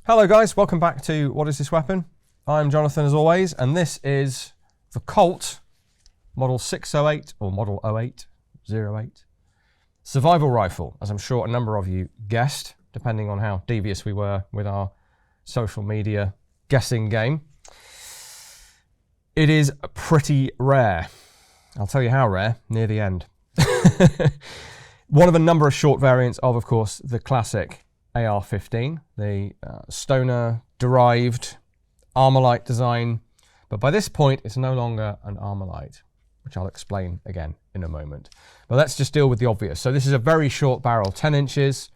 Hello guys, welcome back to What Is This Weapon? I'm Jonathan as always, and this is the Colt Model 608 or Model 0808 Survival Rifle, as I'm sure a number of you guessed, depending on how devious we were with our social media guessing game. It is pretty rare. I'll tell you how rare near the end. One of a number of short variants of course, the classic AR-15, the stoner-derived Armalite design, but by this point it's no longer an Armalite, which I'll explain again in a moment. But let's just deal with the obvious. So this is a very short barrel, 10 inches,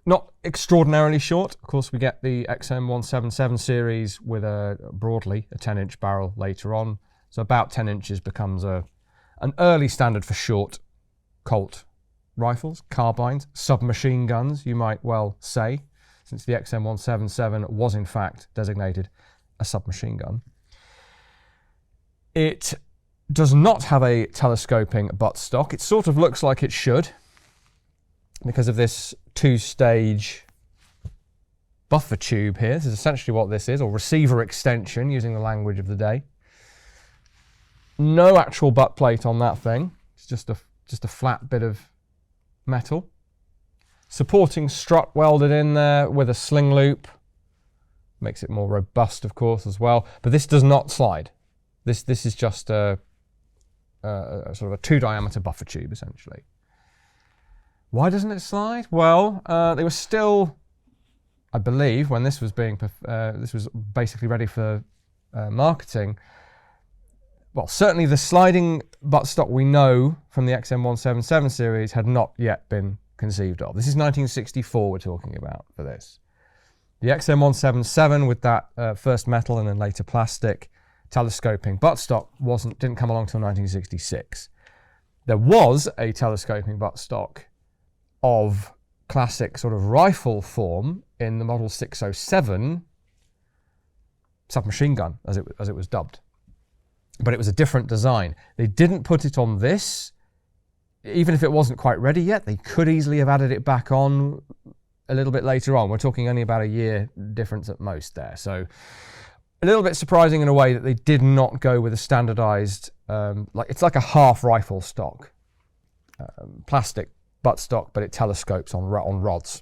not extraordinarily short. Of course, we get the XM177 series with broadly a 10-inch barrel later on, so about 10 inches becomes an early standard for short Colt rifles, carbines, submachine guns, you might well say, since the XM177 was in fact designated a submachine gun. It does not have a telescoping buttstock. It sort of looks like it should because of this two-stage buffer tube here. This is essentially what this is, or receiver extension, using the language of the day. No actual butt plate on that thing. It's just a flat bit of metal. Supporting strut welded in there with a sling loop. Makes it more robust, of course, as well. But this does not slide. This is just a sort of a 2-diameter buffer tube, essentially. Why doesn't it slide? Well, they were still, I believe, when this was this was basically ready for marketing. Well, certainly the sliding buttstock we know from the XM177 series had not yet been conceived of. This is 1964 we're talking about for this. The XM177 with that first metal and then later plastic telescoping buttstock didn't come along until 1966. There was a telescoping buttstock of classic sort of rifle form in the Model 607 submachine gun, as it was dubbed. But it was a different design. They didn't put it on this. Even if it wasn't quite ready yet, they could easily have added it back on a little bit later on. We're talking only about a year difference at most there. So a little bit surprising in a way that they did not go with a standardized, it's like a half rifle stock, plastic buttstock, but it telescopes on rods.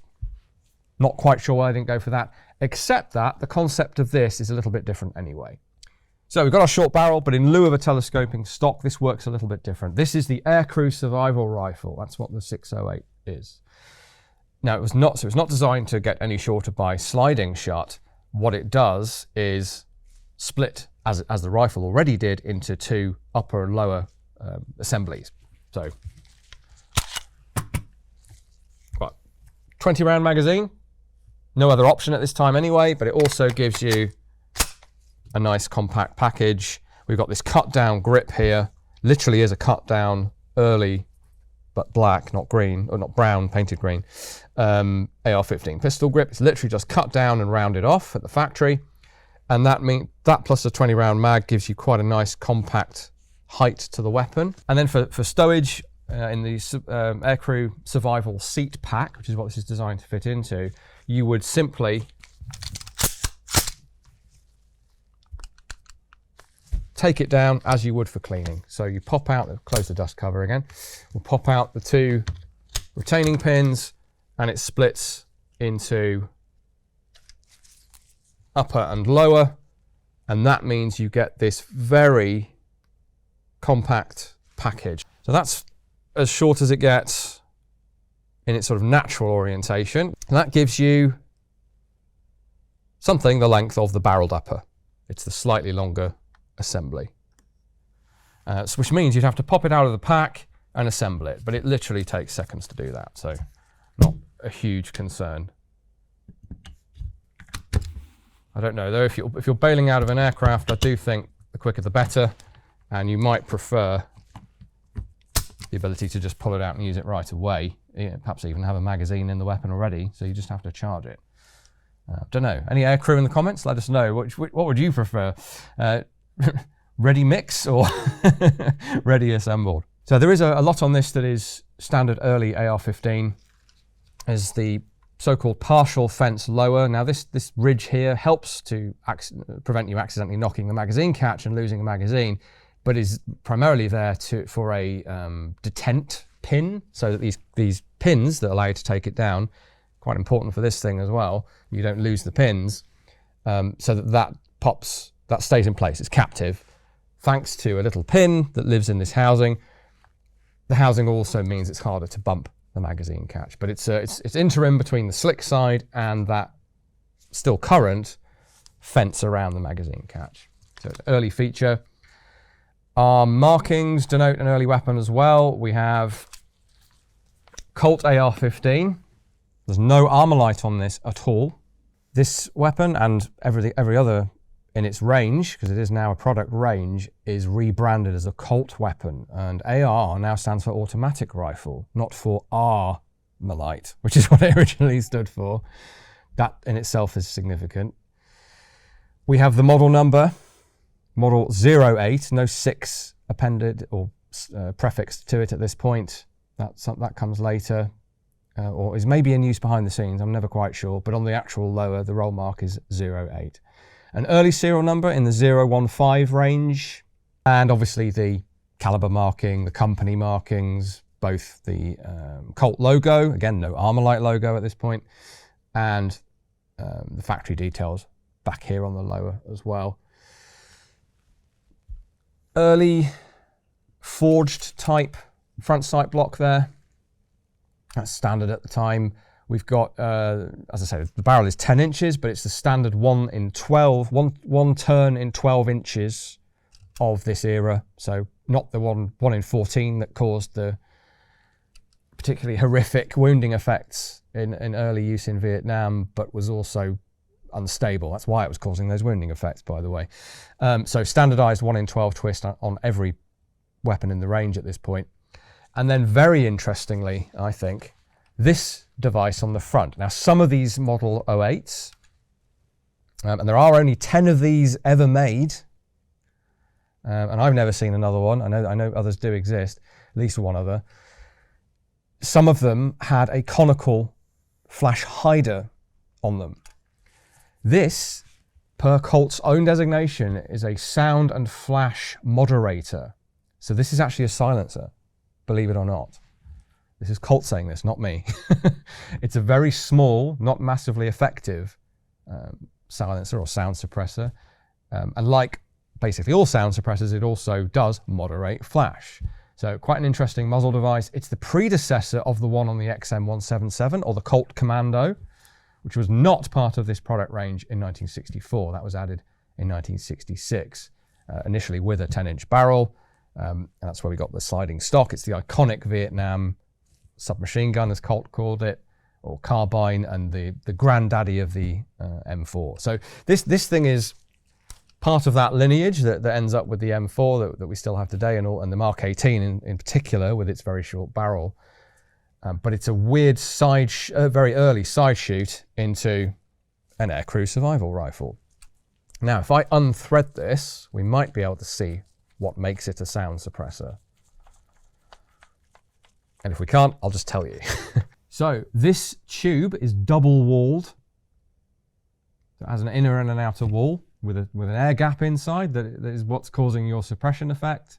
Not quite sure why they didn't go for that, except that the concept of this is a little bit different anyway. So we've got our short barrel, but in lieu of a telescoping stock, this works a little bit different. This is the aircrews survival rifle. That's what the 608 is. Now, it was not designed to get any shorter by sliding shut. What it does is split, as the rifle already did, into two upper and lower assemblies. So, 20-round magazine. No other option at this time anyway, but it also gives you a nice compact package. We've got this cut down grip here. Literally is a cut down early, but black, not green, or not brown, painted green, AR-15 pistol grip. It's literally just cut down and rounded off at the factory. And that plus a 20-round mag gives you quite a nice compact height to the weapon. And then for stowage, in the aircrew survival seat pack, which is what this is designed to fit into, you would simply take it down as you would for cleaning. So you pop out, close the dust cover again, we'll pop out the two retaining pins and it splits into upper and lower, and that means you get this very compact package. So that's as short as it gets in its sort of natural orientation. And that gives you something the length of the barreled upper. It's the slightly longer assembly, which means you'd have to pop it out of the pack and assemble it, but it literally takes seconds to do that, so not a huge concern. I don't know though, if you're bailing out of an aircraft, I do think the quicker the better, and you might prefer the ability to just pull it out and use it right away. Perhaps even have a magazine in the weapon already, so you just have to charge it. Don't know. Any aircrew in the comments? Let us know. What would you prefer? Ready mix or ready assembled? So there is a lot on this that is standard early AR-15. As the so-called partial fence lower. Now this ridge here helps to prevent you accidentally knocking the magazine catch and losing a magazine, but is primarily there for a detent pin, so that these pins that allow you to take it down, quite important for this thing as well, you don't lose the pins, so that stays in place, it's captive, thanks to a little pin that lives in this housing. The housing also means it's harder to bump the magazine catch, but it's interim between the slick side and that still current fence around the magazine catch. So it's an early feature. Our markings denote an early weapon as well. We have Colt AR-15. There's no armor light on this at all. This weapon and every other in its range, because it is now a product range, is rebranded as a Colt weapon. And AR now stands for automatic rifle, not for Armalite, which is what it originally stood for. That in itself is significant. We have the model number. Model 08, no 6 appended or prefixed to it at this point. That comes later, or is maybe in use behind the scenes, I'm never quite sure, but on the actual lower, the roll mark is 08. An early serial number in the 015 range, and obviously the caliber marking, the company markings, both the Colt logo, again no Armalite logo at this point, and the factory details back here on the lower as well. Early forged type front sight block there. That's standard at the time. We've got, as I said, the barrel is 10 inches, but it's the standard 1 turn in 12 inches of this era. So not the one in 14 that caused the particularly horrific wounding effects in early use in Vietnam, but was also unstable. That's why it was causing those wounding effects, by the way. So standardized 1 in 12 twist on every weapon in the range at this point. And then very interestingly, I think, this device on the front. Now, some of these Model 08s, and there are only 10 of these ever made, and I've never seen another one. I know others do exist, at least one other. Some of them had a conical flash hider on them. This, per Colt's own designation, is a sound and flash moderator. So this is actually a silencer, believe it or not. This is Colt saying this, not me. It's a very small, not massively effective silencer or sound suppressor. And like basically all sound suppressors, it also does moderate flash. So quite an interesting muzzle device. It's the predecessor of the one on the XM177 or the Colt Commando, which was not part of this product range in 1964. That was added in 1966, initially with a 10-inch barrel. And that's where we got the sliding stock. It's the iconic Vietnam submachine gun, as Colt called it, or carbine, and the granddaddy of the M4. So this thing is part of that lineage that ends up with the M4 that we still have today, and the Mark 18 in particular with its very short barrel. But it's a weird very early side shoot into an aircrew survival rifle. Now, if I unthread this, we might be able to see what makes it a sound suppressor. And if we can't, I'll just tell you. So this tube is double walled. It has an inner and an outer wall with an air gap inside that is what's causing your suppression effect.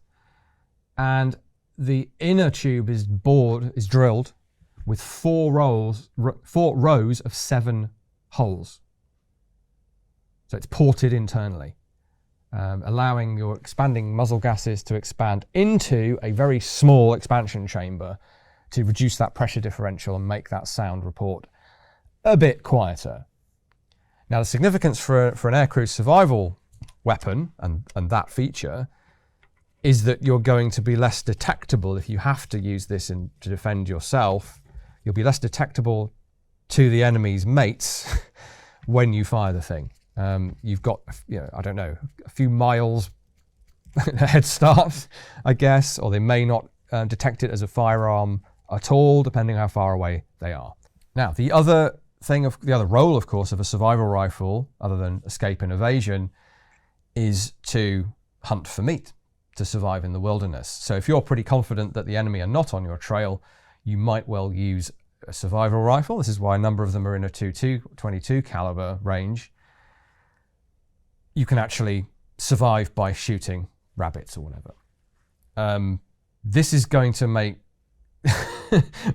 And the inner tube is drilled with four rows of 7 holes. So it's ported internally, allowing your expanding muzzle gases to expand into a very small expansion chamber to reduce that pressure differential and make that sound report a bit quieter. Now, the significance for an aircrew survival weapon and that feature is that you're going to be less detectable if you have to use this to defend yourself. You'll be less detectable to the enemy's mates when you fire the thing. You've got, I don't know, a few miles head start, I guess, or they may not detect it as a firearm at all, depending how far away they are. Now, the other role, of course, of a survival rifle, other than escape and evasion, is to hunt for meat, to survive in the wilderness. So if you're pretty confident that the enemy are not on your trail, you might well use a survival rifle. This is why a number of them are in a 22 caliber range. You can actually survive by shooting rabbits or whatever. This is going to make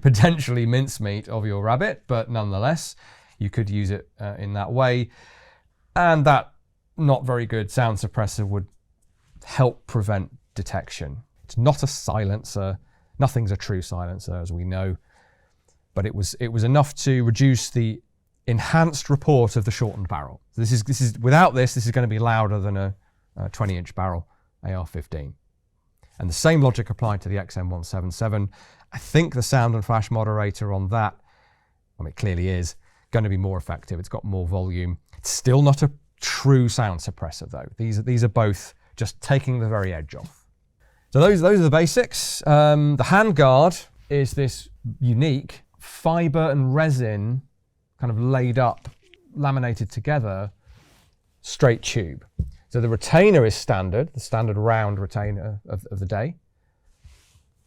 potentially mincemeat of your rabbit, but nonetheless, you could use it in that way. And that not very good sound suppressor would help prevent detection. It's not a silencer. Nothing's a true silencer, as we know. But it was enough to reduce the enhanced report of the shortened barrel. This is without this is going to be louder than a 20-inch barrel AR-15. And the same logic applied to the XM177. I think the sound and flash moderator on that, I mean, it clearly is going to be more effective. It's got more volume. It's still not a true sound suppressor, though. These are both just taking the very edge off. So those are the basics. The handguard is this unique fiber and resin kind of laid up, laminated together, straight tube. So the retainer is standard, the standard round retainer of the day,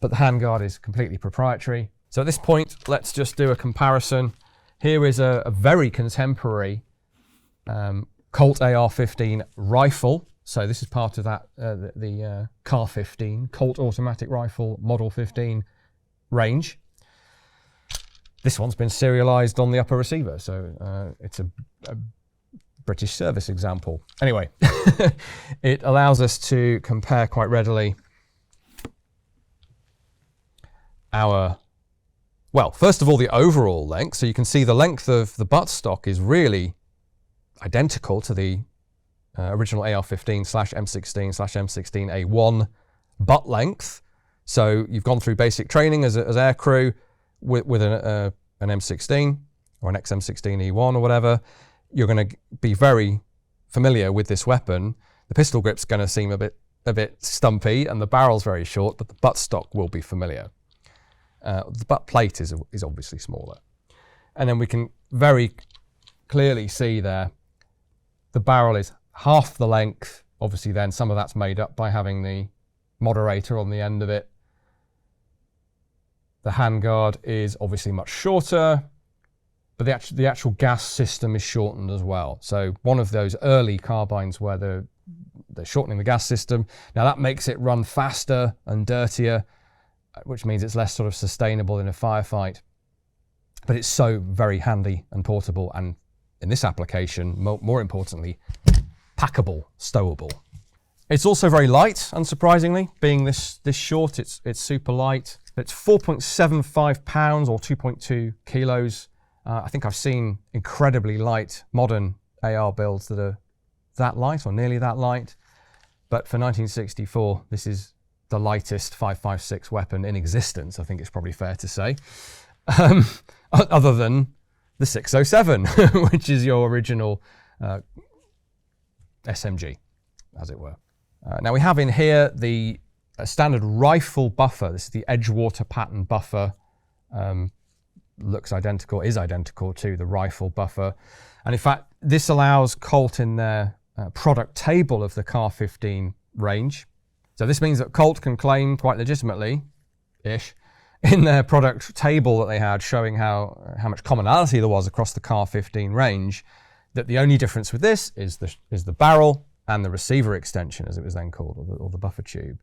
but the handguard is completely proprietary. So at this point, let's just do a comparison. Here is a very contemporary Colt AR-15 rifle. So this is part of that, the CAR-15, Colt Automatic Rifle Model 15 range. This one's been serialized on the upper receiver, so it's a British service example. Anyway, it allows us to compare quite readily our, well, first of all, the overall length. So you can see the length of the buttstock is really identical to the original AR-15/M16/M16A1 butt length. So you've gone through basic training as aircrew with an M16 or an XM16E1 or whatever. You're going to be very familiar with this weapon. The pistol grip's going to seem a bit stumpy, and the barrel's very short, but the buttstock will be familiar. The butt plate is obviously smaller. And then we can very clearly see there, the barrel is half the length. Obviously then some of that's made up by having the moderator on the end of it. The handguard is obviously much shorter, but the actual gas system is shortened as well. So one of those early carbines where they're shortening the gas system. Now that makes it run faster and dirtier, which means it's less sort of sustainable in a firefight. But it's so very handy and portable, and in this application, more importantly, packable, stowable. It's also very light, unsurprisingly, being this short. It's super light. It's 4.75 pounds or 2.2 kilos. I think I've seen incredibly light modern AR builds that are that light or nearly that light. But for 1964, this is the lightest 5.56 weapon in existence, I think it's probably fair to say. Other than the 607, which is your original SMG, as it were. Now we have in here the standard rifle buffer. This is the Edgewater pattern buffer. Looks identical, is identical to the rifle buffer. And in fact, this allows Colt in their product table of the CAR-15 range. So this means that Colt can claim quite legitimately-ish in their product table that they had, showing how much commonality there was across the CAR-15 range, that the only difference with this is the barrel and the receiver extension, as it was then called, or the buffer tube.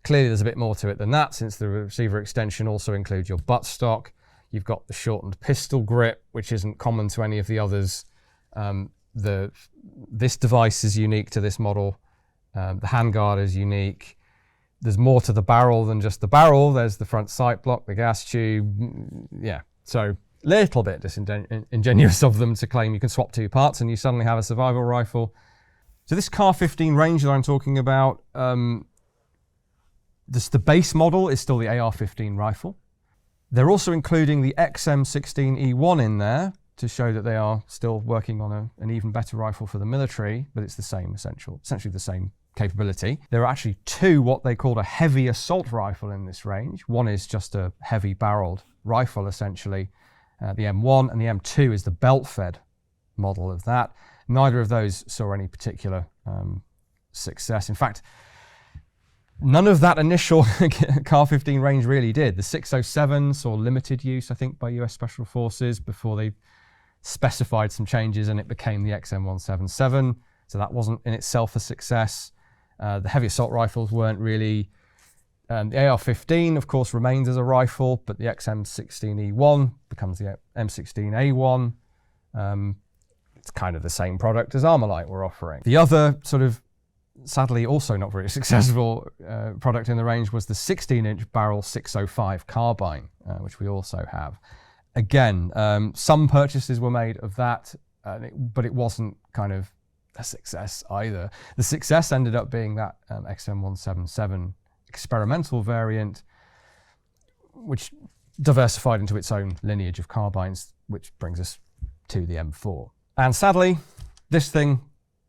Clearly there's a bit more to it than that, since the receiver extension also includes your buttstock. You've got the shortened pistol grip, which isn't common to any of the others. This device is unique to this model. The handguard is unique. There's more to the barrel than just the barrel. There's the front sight block, the gas tube. Yeah, so a little bit disingenuous of them to claim you can swap two parts and you suddenly have a survival rifle. So this CAR-15 range that I'm talking about, the base model is still the AR-15 rifle. They're also including the XM16E1 in there to show that they are still working on an even better rifle for the military, but it's the same essentially the same capability. There are actually two what they called a heavy assault rifle in this range. One is just a heavy barreled rifle, essentially, the M1, and the M2 is the belt-fed model of that. Neither of those saw any particular success. In fact, None of that initial CAR-15 range really did. The 607 saw limited use, I think, by US Special Forces before they specified some changes and it became the XM177. So that wasn't in itself a success. The heavy assault rifles weren't really. The AR-15, of course, remains as a rifle, but the XM16E1 becomes the M16A1. It's kind of the same product as Armalite we're offering. The other sort of, sadly, also not very successful product in the range was the 16-inch barrel 605 carbine, which we also have. Again, some purchases were made of that, but it wasn't kind of a success either. The success ended up being that XM177 experimental variant, which diversified into its own lineage of carbines, which brings us to the M4. And sadly, this thing,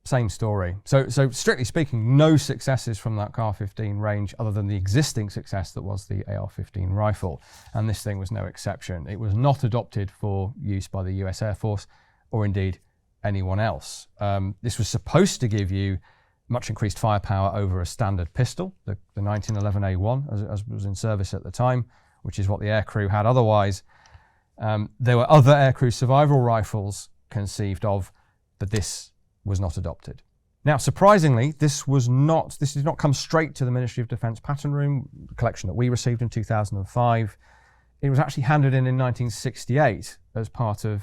same story. So strictly speaking, no successes from that CAR-15 range other than the existing success that was the AR-15 rifle. And this thing was no exception. It was not adopted for use by the US Air Force or indeed anyone else. This was supposed to give you much increased firepower over a standard pistol, the 1911A1, as was in service at the time, which is what the aircrew had otherwise. There were other aircrew survival rifles conceived of, but this was not adopted. Now, surprisingly, this did not come straight to the Ministry of Defence Pattern Room, the collection that we received in 2005. It was actually handed in 1968 as part of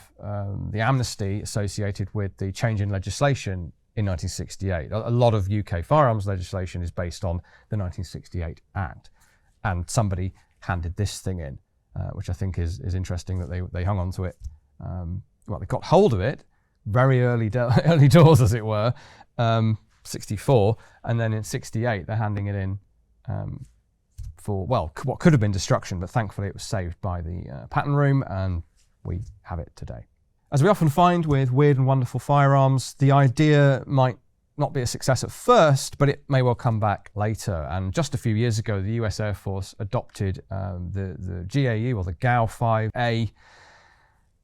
the amnesty associated with the change in legislation in 1968. A lot of UK firearms legislation is based on the 1968 Act. And somebody handed this thing in, which I think is interesting that they hung on to it. Well, they got hold of it very early doors, as it were, 64, and then in 68 they're handing it in for, well, what could have been destruction, but thankfully it was saved by the pattern room, and we have it today. As we often find with weird and wonderful firearms, the idea might not be a success at first, but it may well come back later. And just a few years ago, the US Air Force adopted the GAU, or the GAU-5A,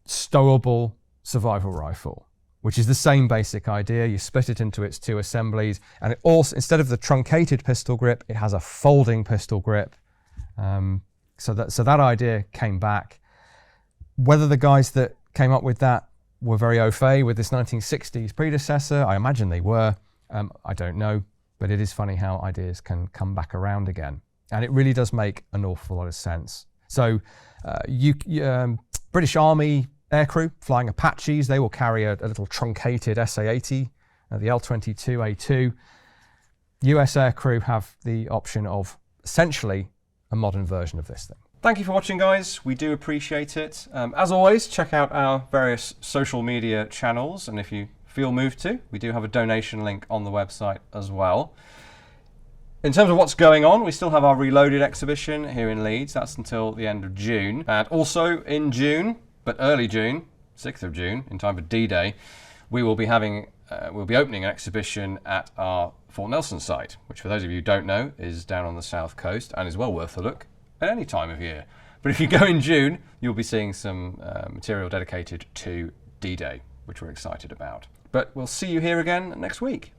stowable survival rifle, which is the same basic idea. You split it into its two assemblies, and it also, instead of the truncated pistol grip, it has a folding pistol grip. So that idea came back. Whether the guys that came up with that were very au fait with this 1960s predecessor, I imagine they were. I don't know, but it is funny how ideas can come back around again. And it really does make an awful lot of sense. So British Army aircrew flying Apaches, they will carry a little truncated SA-80, the L-22A2. US aircrew have the option of essentially a modern version of this thing. Thank you for watching, guys. We do appreciate it. As always, check out our various social media channels, and if you feel moved to, we do have a donation link on the website as well. In terms of what's going on, we still have our Reloaded exhibition here in Leeds. That's until the end of June. And also in June, but early June, 6th of June, in time for D-Day, we will be we'll be opening an exhibition at our Fort Nelson site, which for those of you who don't know, is down on the south coast and is well worth a look at any time of year. But if you go in June, you'll be seeing some material dedicated to D-Day, which we're excited about. But we'll see you here again next week.